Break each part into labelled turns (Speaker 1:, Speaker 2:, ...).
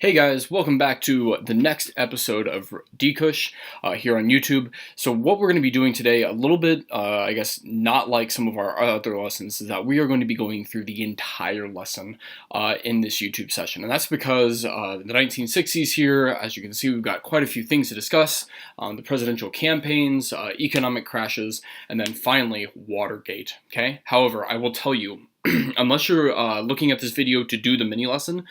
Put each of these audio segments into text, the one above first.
Speaker 1: Hey guys, welcome back to the next episode of DCUSH here on YouTube. So what we're going to be doing today, a little bit, I guess, not like some of our other lessons, is that we are going to be going through the entire lesson in this YouTube session. And that's because the 1960s here, as you can see, we've got quite a few things to discuss. The presidential campaigns, economic crashes, and then finally, Watergate. Okay. However, I will tell you, unless you're looking at this video to do the mini lesson,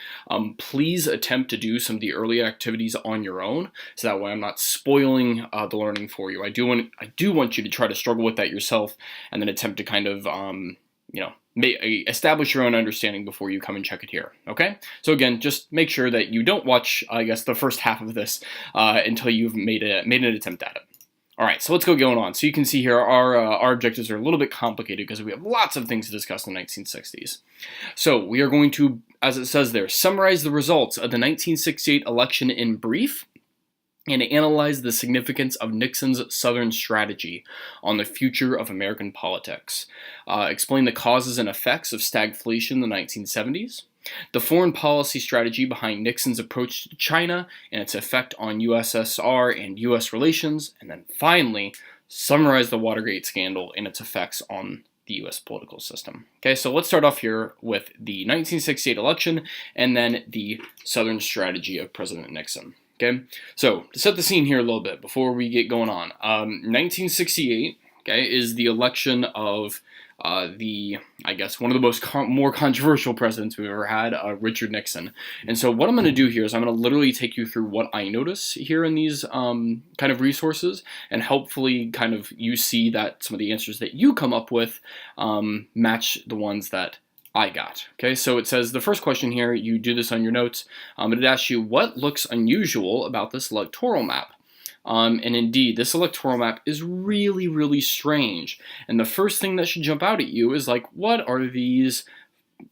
Speaker 1: please attempt to do some of the early activities on your own, so that way I'm not spoiling the learning for you. I do want you to try to struggle with that yourself, and then attempt to kind of establish your own understanding before you come and check it here. Okay? So again, just make sure that you don't watch, I guess, the first half of this until you've made an attempt at it. All right, so let's go going on. So you can see here our objectives are a little bit complicated because we have lots of things to discuss in the 1960s. So we are going to, as it says there, summarize the results of the 1968 election in brief and analyze the significance of Nixon's Southern strategy on the future of American politics. Explain the causes and effects of stagflation in the 1970s. The foreign policy strategy behind Nixon's approach to China and its effect on USSR and U.S. relations, and then finally, summarize the Watergate scandal and its effects on the U.S. political system. Okay, so let's start off here with the 1968 election and then the Southern strategy of President Nixon. Okay, so to set the scene here a little bit before we get going on, 1968, okay, is the election of I guess, one of the most more controversial presidents we've ever had, Richard Nixon. And so what I'm going to do here is I'm going to literally take you through what I notice here in these kind of resources, and hopefully kind of you see that some of the answers that you come up with match the ones that I got. Okay, so it says the first question here, you do this on your notes, it asks you what looks unusual about this electoral map. And indeed, this electoral map is really, really strange. And the first thing that should jump out at you is like, what are these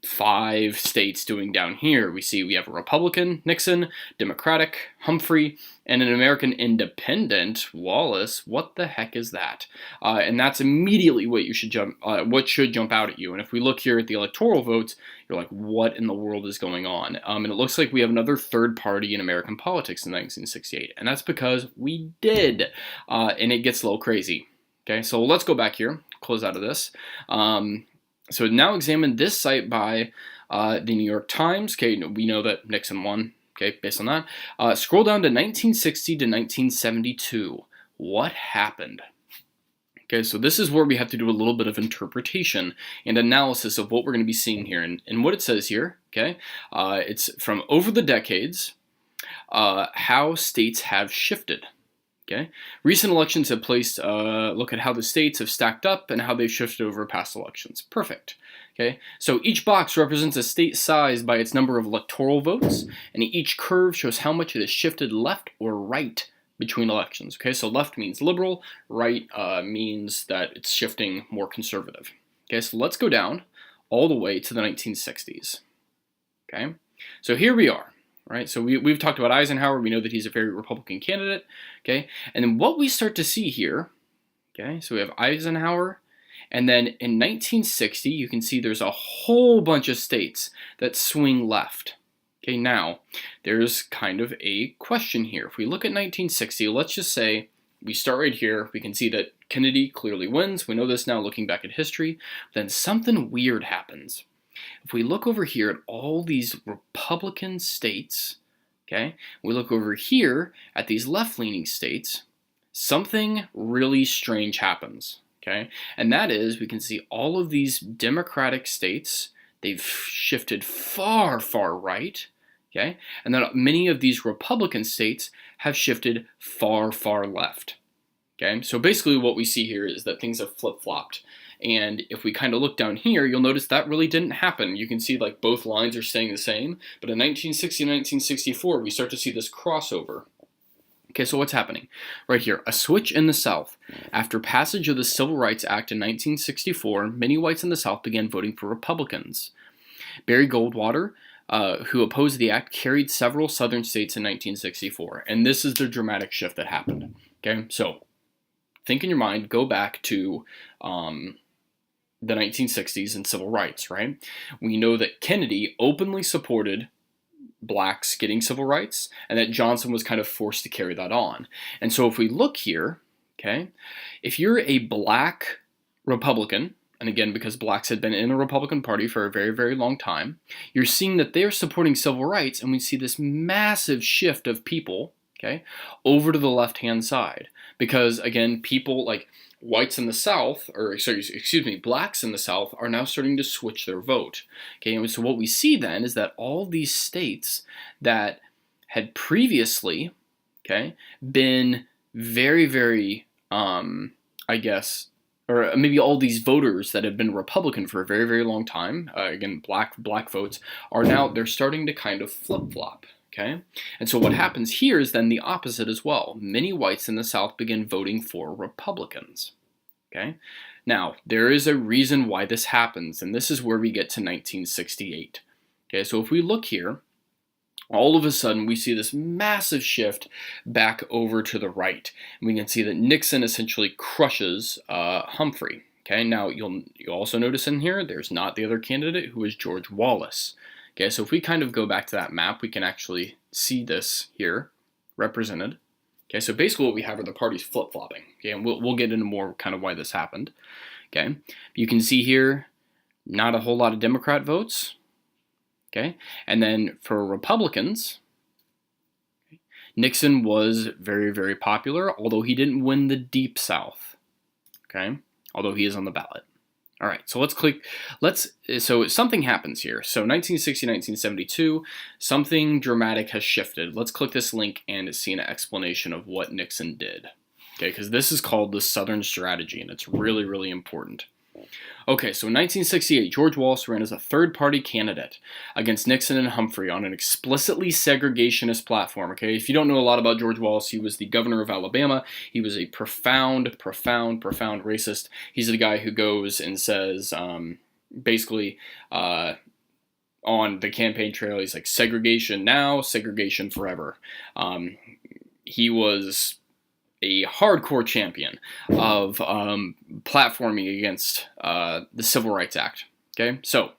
Speaker 1: 5 states doing down here? We have a Republican, Nixon, Democratic, Humphrey, and an American independent, Wallace. What the heck is that? And that's immediately what should jump out at you. And if we look here at the electoral votes, you're like, what in the world is going on? And it looks like we have another third party in American politics in 1968, and that's because we did, and it gets a little crazy. Okay, so let's go back here, close out of this. So now examine this site by the New York Times. Okay, we know that Nixon won. Okay, based on that. Scroll down to 1960 to 1972. What happened? Okay, so this is where we have to do a little bit of interpretation and analysis of what we're going to be seeing here. And what it says here, okay, it's from over the decades, how states have shifted. Okay, recent elections have placed look at how the states have stacked up and how they've shifted over past elections. Perfect. Okay, so each box represents a state size by its number of electoral votes, and each curve shows how much it has shifted left or right between elections. Okay, so left means liberal, right means that it's shifting more conservative. Okay, so let's go down all the way to the 1960s. Okay, so here we are. Right, so we've talked about Eisenhower. We know that he's a very Republican candidate. Okay, and then what we start to see here. Okay, so we have Eisenhower, and then in 1960, you can see there's a whole bunch of states that swing left. Okay, now there's kind of a question here. If we look at 1960, let's just say we start right here. We can see that Kennedy clearly wins. We know this now, looking back at history. Then something weird happens. If we look over here at all these Republican states, okay, we look over here at these left-leaning states, something really strange happens, okay? And that is, we can see all of these Democratic states, they've shifted far, far right, okay? And then many of these Republican states have shifted far, far left, okay? So basically what we see here is that things have flip-flopped. And if we kind of look down here, you'll notice that really didn't happen. You can see like both lines are staying the same, but in 1960 and 1964, we start to see this crossover. Okay, so what's happening? Right here, a switch in the South. After passage of the Civil Rights Act in 1964, many whites in the South began voting for Republicans. Barry Goldwater, who opposed the act, carried several southern states in 1964, and this is the dramatic shift that happened. Okay, so think in your mind, go back to the 1960s and civil rights, right? We know that Kennedy openly supported blacks getting civil rights, and that Johnson was kind of forced to carry that on. And so if we look here, okay, if you're a black Republican, and again, because blacks had been in the Republican Party for a very, very long time, you're seeing that they're supporting civil rights, and we see this massive shift of people, okay, over to the left-hand side. Because, again, people like whites in the South, or sorry, excuse me, blacks in the South are now starting to switch their vote. Okay, and so what we see then is that all these states that had previously, okay, been very, very, I guess, or maybe all these voters that have been Republican for a very, very long time, again, black votes, are now, they're starting to kind of flip-flop, okay? And so what happens here is then the opposite as well. Many whites in the South begin voting for Republicans, okay? Now, there is a reason why this happens, and this is where we get to 1968. Okay, so if we look here, all of a sudden we see this massive shift back over to the right. And we can see that Nixon essentially crushes Humphrey. Okay, now you'll also notice in here there's not the other candidate, who is George Wallace. Okay, so if we kind of go back to that map, we can actually see this here represented. Okay, so basically what we have are the parties flip-flopping. Okay, and we'll get into more kind of why this happened. Okay, you can see here not a whole lot of Democrat votes. Okay, and then for Republicans, Nixon was very, very popular, although he didn't win the Deep South. Okay, although he is on the ballot. All right, so so something happens here. So 1960, 1972, something dramatic has shifted. Let's click this link and see an explanation of what Nixon did. Okay, because this is called the Southern Strategy, and it's really, really important. Okay, so in 1968, George Wallace ran as a third-party candidate against Nixon and Humphrey on an explicitly segregationist platform. Okay, if you don't know a lot about George Wallace, he was the governor of Alabama. He was a profound racist. He's the guy who goes and says, basically, on the campaign trail, he's like, segregation now, segregation forever. He was a hardcore champion of platforming against the Civil Rights Act. Okay, so,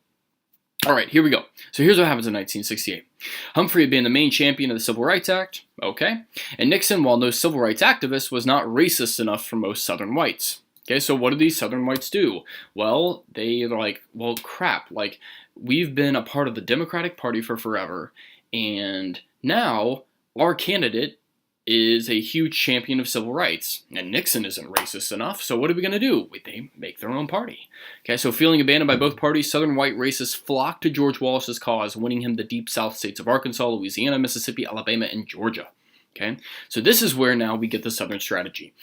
Speaker 1: all right, here we go. So here's what happens in 1968. Humphrey had been the main champion of the Civil Rights Act, okay, and Nixon, while no civil rights activist, was not racist enough for most Southern whites. Okay, so what do these Southern whites do? Well, they're like, well, crap, like, we've been a part of the Democratic Party for forever, and now our candidate is a huge champion of civil rights, and Nixon isn't racist enough, so what are we going to do? They make their own party. Okay, so feeling abandoned by both parties, Southern white racists flocked to George Wallace's cause, winning him the Deep South states of Arkansas, Louisiana, Mississippi, Alabama, and Georgia. Okay, so this is where now we get the Southern Strategy.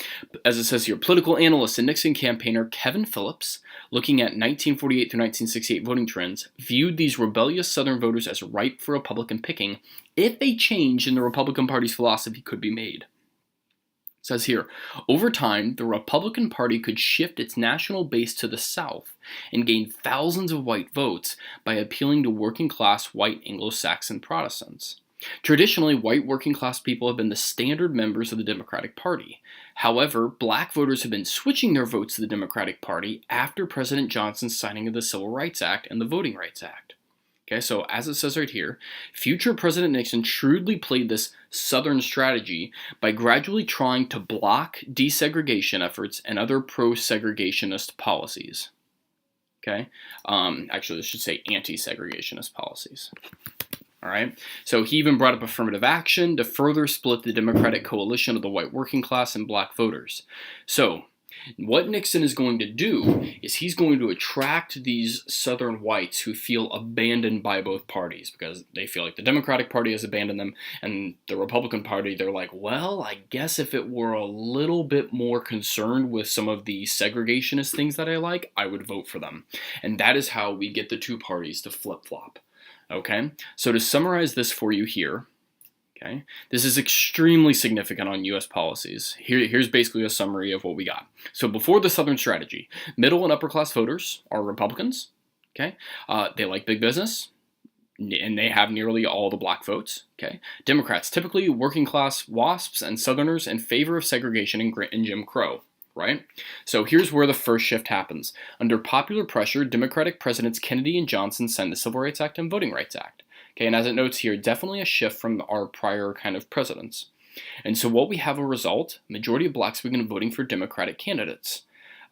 Speaker 1: As it says here, political analyst and Nixon campaigner Kevin Phillips, looking at 1948 through 1968 voting trends, viewed these rebellious Southern voters as ripe for Republican picking if a change in the Republican Party's philosophy could be made. It says here, over time, the Republican Party could shift its national base to the South and gain thousands of white votes by appealing to working-class white Anglo-Saxon Protestants. Traditionally, white working-class people have been the standard members of the Democratic Party. However, black voters have been switching their votes to the Democratic Party after President Johnson's signing of the Civil Rights Act and the Voting Rights Act. Okay, so as it says right here, future President Nixon shrewdly played this Southern strategy by gradually trying to block desegregation efforts and other pro-segregationist policies. Okay, actually, this should say anti-segregationist policies. All right, so he even brought up affirmative action to further split the Democratic coalition of the white working class and black voters. So what Nixon is going to do is he's going to attract these Southern whites who feel abandoned by both parties because they feel like the Democratic Party has abandoned them, and the Republican Party, they're like, well, I guess if it were a little bit more concerned with some of the segregationist things that I like, I would vote for them. And that is how we get the two parties to flip-flop. Okay, so to summarize this for you here, okay, this is extremely significant on U.S. policies. Here's basically a summary of what we got. So before the Southern Strategy, middle and upper class voters are Republicans, okay, they like big business, and they have nearly all the black votes, okay. Democrats, typically working class WASPs and Southerners in favor of segregation and Jim Crow. Right? So here's where the first shift happens. Under popular pressure, Democratic Presidents Kennedy and Johnson signed the Civil Rights Act and Voting Rights Act. Okay, and as it notes here, definitely a shift from our prior kind of presidents. And so what we have a result, majority of blacks begin voting for Democratic candidates.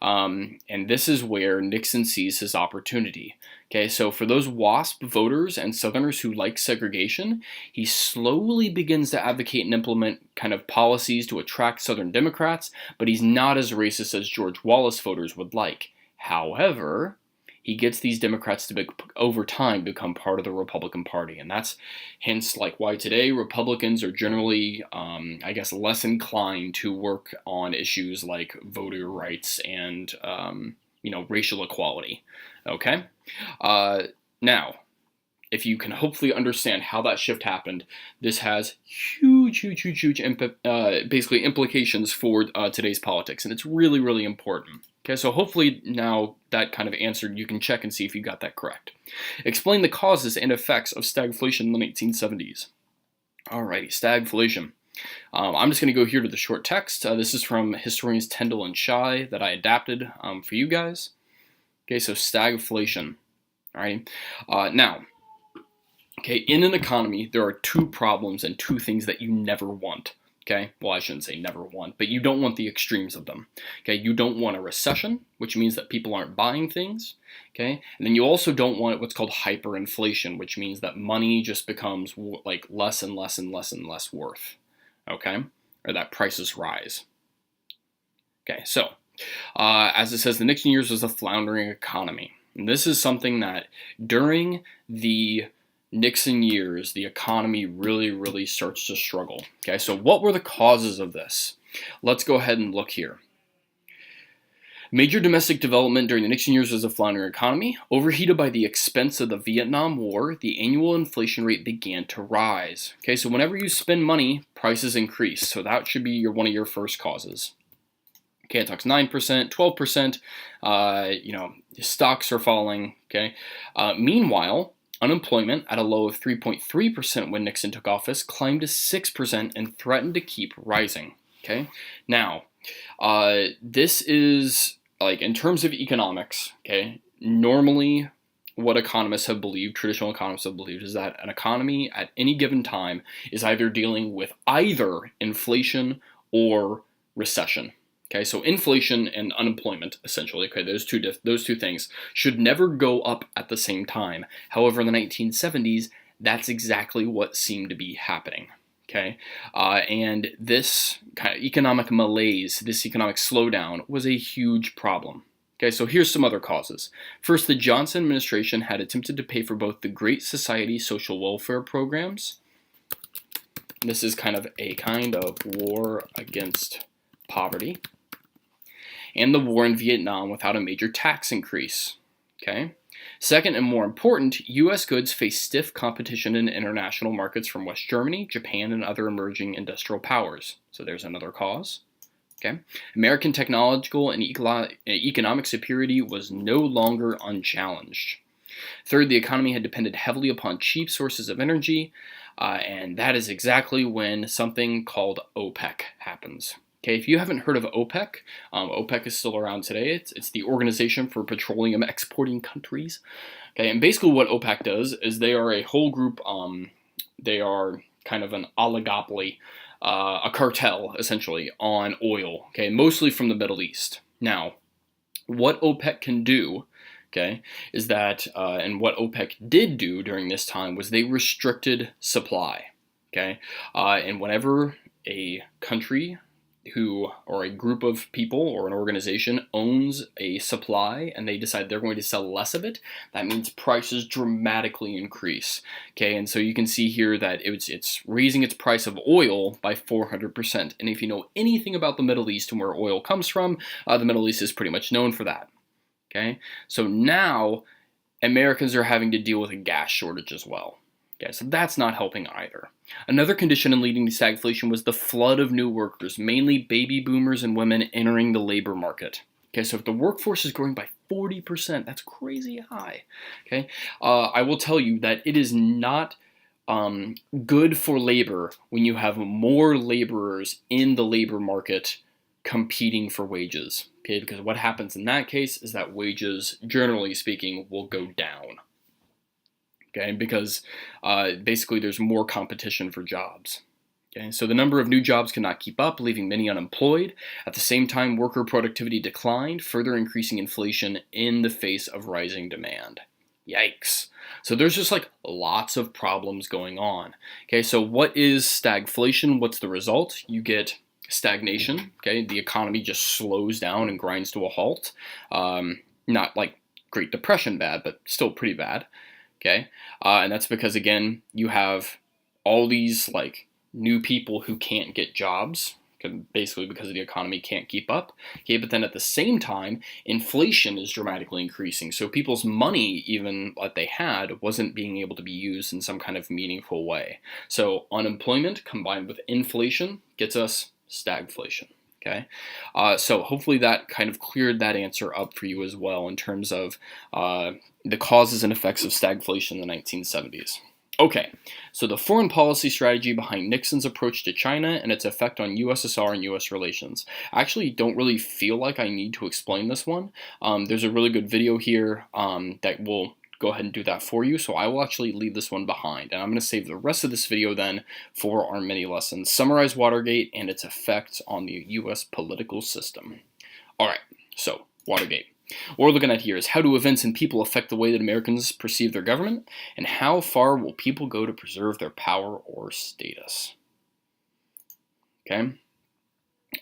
Speaker 1: And this is where Nixon sees his opportunity. Okay, so for those WASP voters and Southerners who like segregation, he slowly begins to advocate and implement kind of policies to attract Southern Democrats, but he's not as racist as George Wallace voters would like. However, he gets these Democrats to, over time, become part of the Republican Party. And that's hence like why today Republicans are generally, I guess, less inclined to work on issues like voter rights and, racial equality. Okay? Now, if you can hopefully understand how that shift happened, this has huge basically implications for today's politics. And it's really, really important. Okay, so hopefully now that kind of answered, you can check and see if you got that correct. Explain the causes and effects of stagflation in the 1970s. Alrighty, stagflation. I'm just going to go here to the short text. This is from historians Tyndall and Shai that I adapted for you guys. Okay, so stagflation. Alright, now, okay, in an economy, there are two problems and two things that you never want. Okay, well, I shouldn't say never want, but you don't want the extremes of them. Okay, you don't want a recession, which means that people aren't buying things. Okay, and then you also don't want what's called hyperinflation, which means that money just becomes like less and less and less and less worth. Okay, or that prices rise. Okay, so as it says, the Nixon years was a floundering economy. And this is something that during the Nixon years, the economy really starts to struggle. Okay, so what were the causes of this? Let's go ahead and look here. Major domestic development during the Nixon years was a floundering economy. Overheated by the expense of the Vietnam War, the annual inflation rate began to rise. Okay, so whenever you spend money, prices increase. So that should be one of your first causes. Okay, it talks 9%, 12%, stocks are falling. Okay, meanwhile, unemployment, at a low of 3.3% when Nixon took office, climbed to 6% and threatened to keep rising. Okay, now, this is, like, in terms of economics, okay, normally what economists have believed, traditional economists have believed, is that an economy at any given time is either dealing with either inflation or recession. Okay, so inflation and unemployment, essentially, okay, those two things should never go up at the same time. However, in the 1970s, that's exactly what seemed to be happening. Okay, and this kind of economic malaise, this economic slowdown, was a huge problem. Okay, so here's some other causes. First, the Johnson administration had attempted to pay for both the Great Society social welfare programs. This is kind of war against poverty, and the war in Vietnam without a major tax increase. Okay. Second, and more important, U.S. goods face stiff competition in international markets from West Germany, Japan, and other emerging industrial powers. So there's another cause. Okay. American technological and economic superiority was no longer unchallenged. Third, the economy had depended heavily upon cheap sources of energy, and that is exactly when something called OPEC happens. Okay, if you haven't heard of OPEC, OPEC is still around today. It's the Organization for Petroleum Exporting Countries. Okay, and basically what OPEC does is they are a whole group, they are kind of an oligopoly, a cartel, essentially, on oil, okay, mostly from the Middle East. Now, what OPEC can do, okay, is that, and what OPEC did do during this time was they restricted supply, okay, and whenever a country or a group of people or an organization owns a supply and they decide they're going to sell less of it, that means prices dramatically increase. Okay, and so you can see here that it's raising its price of oil by 400%. And if you know anything about the Middle East and where oil comes from, the Middle East is pretty much known for that. Okay, so now Americans are having to deal with a gas shortage as well. Okay, so that's not helping either. Another condition in leading to stagflation was the flood of new workers, mainly baby boomers and women entering the labor market. Okay, so if the workforce is growing by 40%, that's crazy high. Okay, I will tell you that it is not good for labor when you have more laborers in the labor market competing for wages. Okay, because what happens in that case is that wages, generally speaking, will go down. Okay, because basically there's more competition for jobs. Okay, so the number of new jobs cannot keep up, leaving many unemployed. At the same time, worker productivity declined, further increasing inflation in the face of rising demand. Yikes. So there's just like lots of problems going on. Okay, so what is stagflation? What's the result? You get stagnation. Okay, the economy just slows down and grinds to a halt. Not like Great Depression bad, but still pretty bad. Okay, and that's because, again, you have all these like new people who can't get jobs, basically because the economy can't keep up. Okay, but then at the same time, inflation is dramatically increasing. So people's money, even what they had, wasn't being able to be used in some kind of meaningful way. So unemployment combined with inflation gets us stagflation. Okay, so hopefully that kind of cleared that answer up for you as well in terms of the causes and effects of stagflation in the 1970s. Okay, so the foreign policy strategy behind Nixon's approach to China and its effect on USSR and US relations. I actually don't really feel like I need to explain this one. There's a really good video here that will go ahead and do that for you, so I will actually leave this one behind, and I'm going to save the rest of this video then for our mini lesson. Summarize Watergate and its effects on the US political system. Alright, so Watergate. What we're looking at here is how do events and people affect the way that Americans perceive their government, and how far will people go to preserve their power or status? Okay?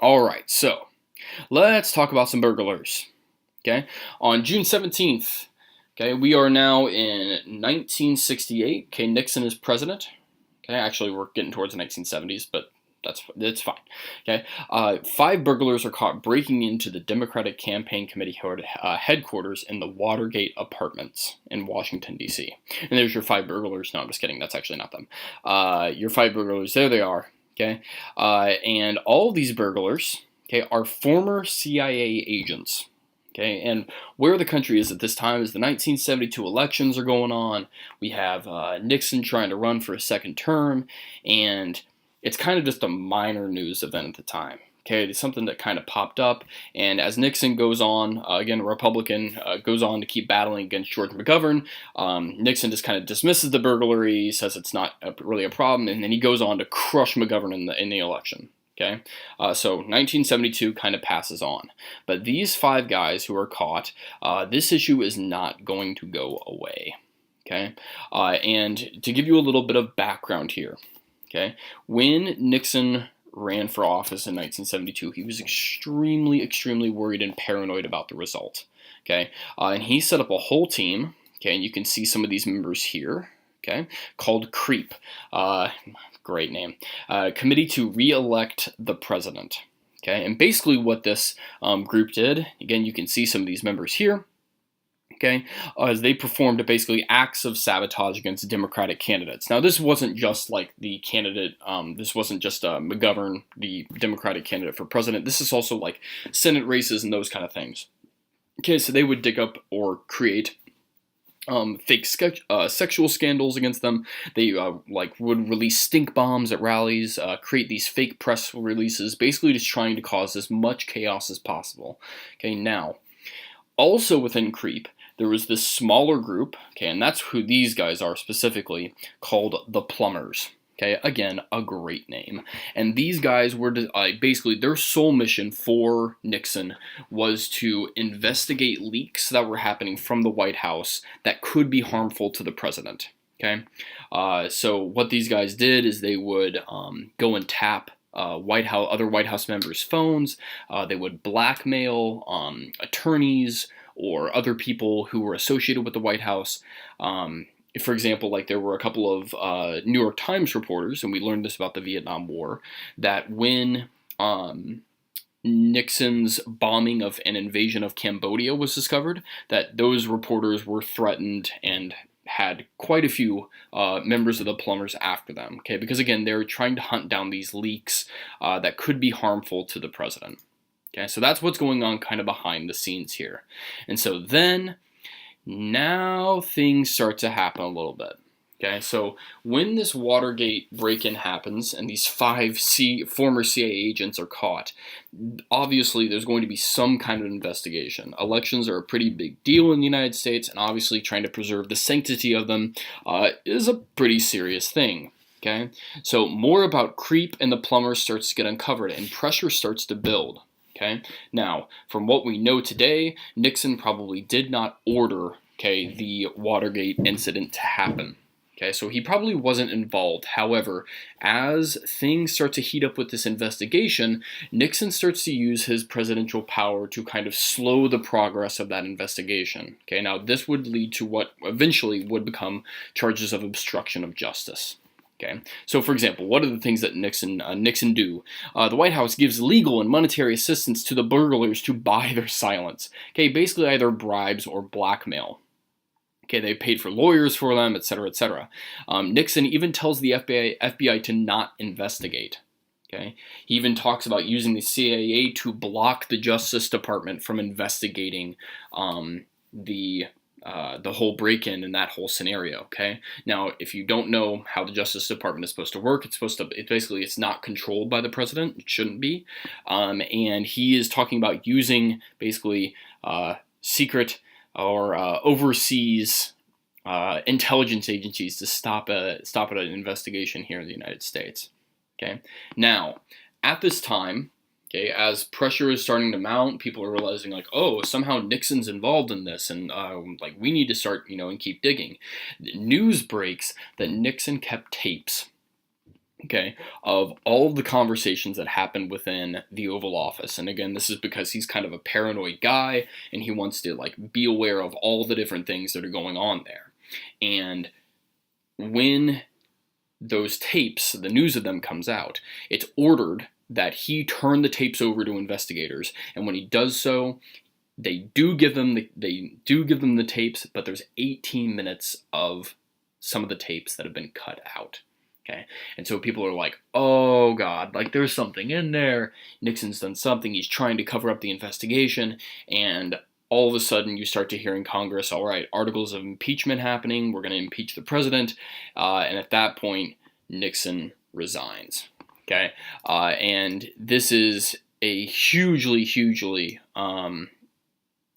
Speaker 1: Alright, so let's talk about some burglars. Okay? On June 17th, okay, we are now in 1968. Okay, Nixon is president. Okay, actually we're getting towards the 1970s, but that's fine. Okay, 5 burglars are caught breaking into the Democratic Campaign Committee headquarters in the Watergate apartments in Washington, D.C. And there's your 5 burglars. No, I'm just kidding. That's actually not them. Your 5 burglars, there they are. Okay, and all these burglars, okay, are former CIA agents. Okay, and where the country is at this time is the 1972 elections are going on. We have Nixon trying to run for a second term, and it's kind of just a minor news event at the time. Okay, it's something that kind of popped up, and as Nixon goes on, again, a Republican, goes on to keep battling against George McGovern, Nixon just kind of dismisses the burglary, says it's not really a problem, and then he goes on to crush McGovern in the election. Okay, so 1972 kind of passes on. But these 5 guys who are caught, this issue is not going to go away. Okay, and to give you a little bit of background here, okay, when Nixon ran for office in 1972, he was extremely worried and paranoid about the result. Okay, and he set up a whole team. Okay, and you can see some of these members here. Okay, called CREEP. Great name. Committee to re-elect the president. Okay, and basically what this group did, again, you can see some of these members here. Okay, as they performed basically acts of sabotage against Democratic candidates. Now, this wasn't just like the candidate, this wasn't just McGovern, the Democratic candidate for president. This is also like Senate races and those kind of things. Okay, so they would dig up or create fake sexual scandals against them. They would release stink bombs at rallies, create these fake press releases, basically just trying to cause as much chaos as possible. Okay, now, also within CREEP, there was this smaller group, okay, and that's who these guys are specifically, called the Plumbers. Okay, again, a great name. And these guys were basically their sole mission for Nixon was to investigate leaks that were happening from the White House that could be harmful to the president. Okay, so what these guys did is they would go and tap other White House members' phones. They would blackmail attorneys or other people who were associated with the White House. For example, like there were a couple of New York Times reporters, and we learned this about the Vietnam War, that when Nixon's bombing of an invasion of Cambodia was discovered, that those reporters were threatened and had quite a few members of the Plumbers after them. Okay, because again, they were trying to hunt down these leaks that could be harmful to the president. Okay, so that's what's going on kind of behind the scenes here. And so then, now things start to happen a little bit. Okay, so when this Watergate break-in happens and these former CIA agents are caught, obviously there's going to be some kind of investigation. Elections are a pretty big deal in the United States, and obviously trying to preserve the sanctity of them is a pretty serious thing. Okay, so more about creep and the plumber starts to get uncovered, and pressure starts to build. Okay, now from what we know today, Nixon probably did not order the Watergate incident to happen. Okay, so he probably wasn't involved. However, as things start to heat up with this investigation, Nixon starts to use his presidential power to kind of slow the progress of that investigation. Okay, now this would lead to what eventually would become charges of obstruction of justice. Okay, so for example, what are the things that Nixon do? The White House gives legal and monetary assistance to the burglars to buy their silence. Okay, basically either bribes or blackmail. Okay, they paid for lawyers for them, etc., etc. Nixon even tells the FBI to not investigate. Okay, he even talks about using the CIA to block the Justice Department from investigating the whole break-in and that whole scenario. Okay, now if you don't know how the Justice Department is supposed to work, it's not controlled by the president. It shouldn't be, and he is talking about using basically secret or overseas intelligence agencies to stop an investigation here in the United States. Okay, now at this time, okay, as pressure is starting to mount, people are realizing like, oh, somehow Nixon's involved in this, and like we need to start, and keep digging. News breaks that Nixon kept tapes. Okay, of all of the conversations that happened within the Oval Office. And again, this is because he's kind of a paranoid guy and he wants to like be aware of all the different things that are going on there. And when those tapes, the news of them comes out, it's ordered that he turn the tapes over to investigators. And when he does so, they do give them the tapes, but there's 18 minutes of some of the tapes that have been cut out. Okay, and so people are like, oh God, like there's something in there. Nixon's done something. He's trying to cover up the investigation. And all of a sudden you start to hear in Congress, all right, articles of impeachment happening. We're going to impeach the president. And at that point, Nixon resigns. Okay, and this is a hugely, I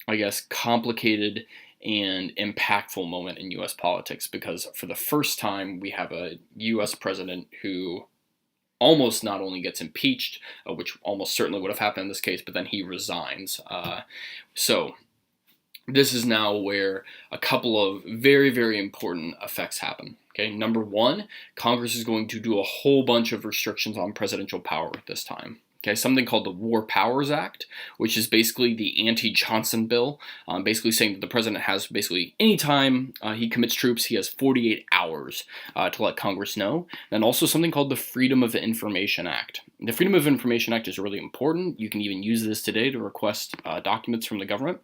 Speaker 1: guess, complicated and impactful moment in U.S. politics, because for the first time we have a U.S. president who almost not only gets impeached, which almost certainly would have happened in this case, but then he resigns. So this is now where a couple of very important effects happen. Okay, number one, Congress is going to do a whole bunch of restrictions on presidential power at this time. Okay, something called the War Powers Act, which is basically the anti-Johnson bill, basically saying that the president has basically any time he commits troops, he has 48 hours to let Congress know. Then also something called the Freedom of Information Act. The Freedom of Information Act is really important. You can even use this today to request documents from the government.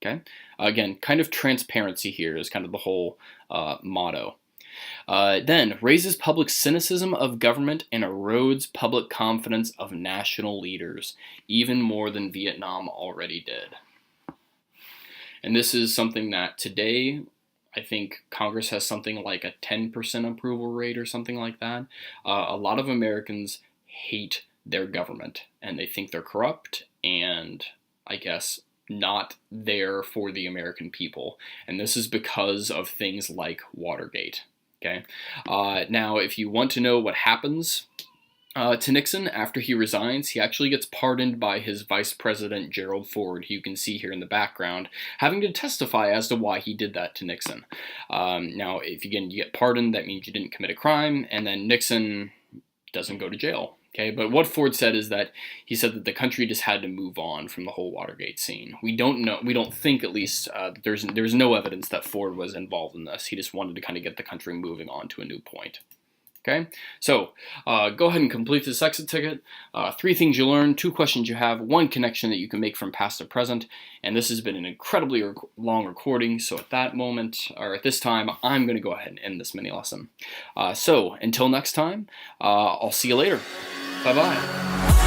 Speaker 1: Okay, again, kind of transparency here is kind of the whole motto. Then raises public cynicism of government and erodes public confidence of national leaders, even more than Vietnam already did. And this is something that today, I think Congress has something like a 10% approval rate or something like that. A lot of Americans hate their government and they think they're corrupt and, I guess, not there for the American people. And this is because of things like Watergate. Okay. Now, if you want to know what happens to Nixon after he resigns, he actually gets pardoned by his Vice President Gerald Ford, who you can see here in the background, having to testify as to why he did that to Nixon. Now, if you get pardoned, that means you didn't commit a crime, and then Nixon doesn't go to jail. Okay, but what Ford said is that he said that the country just had to move on from the whole Watergate scene. We don't think, at least, there's no evidence that Ford was involved in this. He just wanted to kind of get the country moving on to a new point. Okay, so go ahead and complete this exit ticket. 3 things you learn, 2 questions you have, 1 connection that you can make from past to present, and this has been an incredibly long recording, so at that moment, or at this time, I'm going to go ahead and end this mini lesson. So, until next time, I'll see you later. Bye-bye.